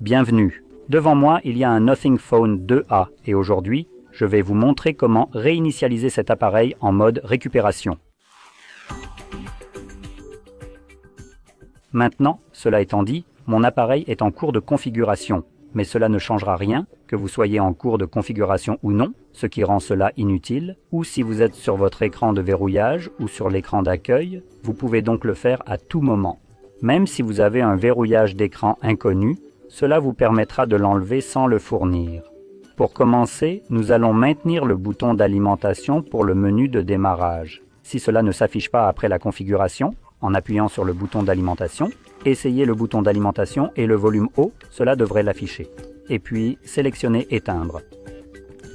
Bienvenue. Devant moi, il y a un Nothing Phone 2A et aujourd'hui, je vais vous montrer comment réinitialiser cet appareil en mode récupération. Maintenant, cela étant dit, mon appareil est en cours de configuration, mais cela ne changera rien, que vous soyez en cours de configuration ou non, ce qui rend cela inutile, ou si vous êtes sur votre écran de verrouillage ou sur l'écran d'accueil, vous pouvez donc le faire à tout moment. Même si vous avez un verrouillage d'écran inconnu, cela vous permettra de l'enlever sans le fournir. Pour commencer, nous allons maintenir le bouton d'alimentation pour le menu de démarrage. Si cela ne s'affiche pas après la configuration, en appuyant sur le bouton d'alimentation, essayez le bouton d'alimentation et le volume haut, cela devrait l'afficher. Et puis, sélectionnez éteindre.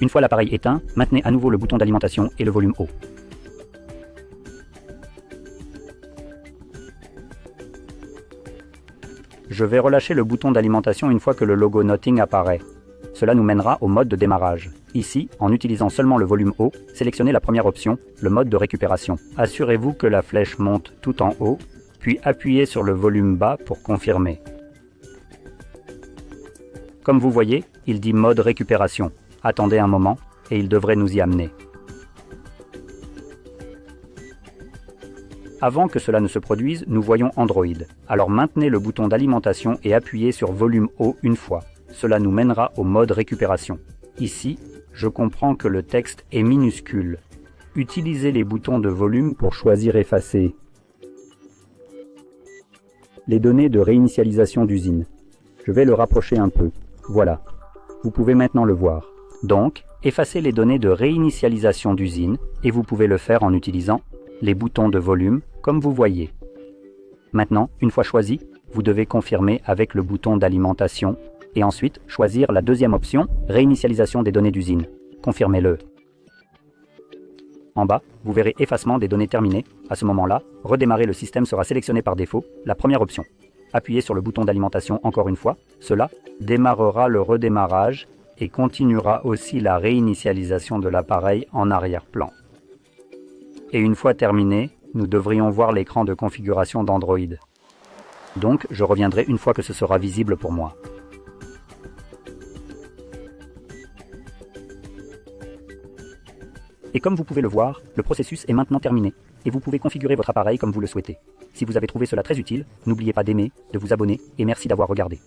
Une fois l'appareil éteint, maintenez à nouveau le bouton d'alimentation et le volume haut. Je vais relâcher le bouton d'alimentation une fois que le logo Nothing apparaît. Cela nous mènera au mode de démarrage. Ici, en utilisant seulement le volume haut, sélectionnez la première option, le mode de récupération. Assurez-vous que la flèche monte tout en haut, puis appuyez sur le volume bas pour confirmer. Comme vous voyez, il dit mode récupération. Attendez un moment et il devrait nous y amener. Avant que cela ne se produise, nous voyons Android. Alors maintenez le bouton d'alimentation et appuyez sur volume haut une fois. Cela nous mènera au mode récupération. Ici, je comprends que le texte est minuscule. Utilisez les boutons de volume pour choisir effacer. Les données de réinitialisation d'usine. Je vais le rapprocher un peu. Voilà. Vous pouvez maintenant le voir. Donc, effacez les données de réinitialisation d'usine et vous pouvez le faire en utilisant les boutons de volume, comme vous voyez. Maintenant, une fois choisi, vous devez confirmer avec le bouton d'alimentation et ensuite choisir la deuxième option, réinitialisation des données d'usine. Confirmez-le. En bas, vous verrez effacement des données terminées. À ce moment-là, redémarrer le système sera sélectionné par défaut, la première option. Appuyez sur le bouton d'alimentation encore une fois. Cela démarrera le redémarrage et continuera aussi la réinitialisation de l'appareil en arrière-plan. Et une fois terminé, nous devrions voir l'écran de configuration d'Android. Donc, je reviendrai une fois que ce sera visible pour moi. Et comme vous pouvez le voir, le processus est maintenant terminé, et vous pouvez configurer votre appareil comme vous le souhaitez. Si vous avez trouvé cela très utile, n'oubliez pas d'aimer, de vous abonner, et merci d'avoir regardé.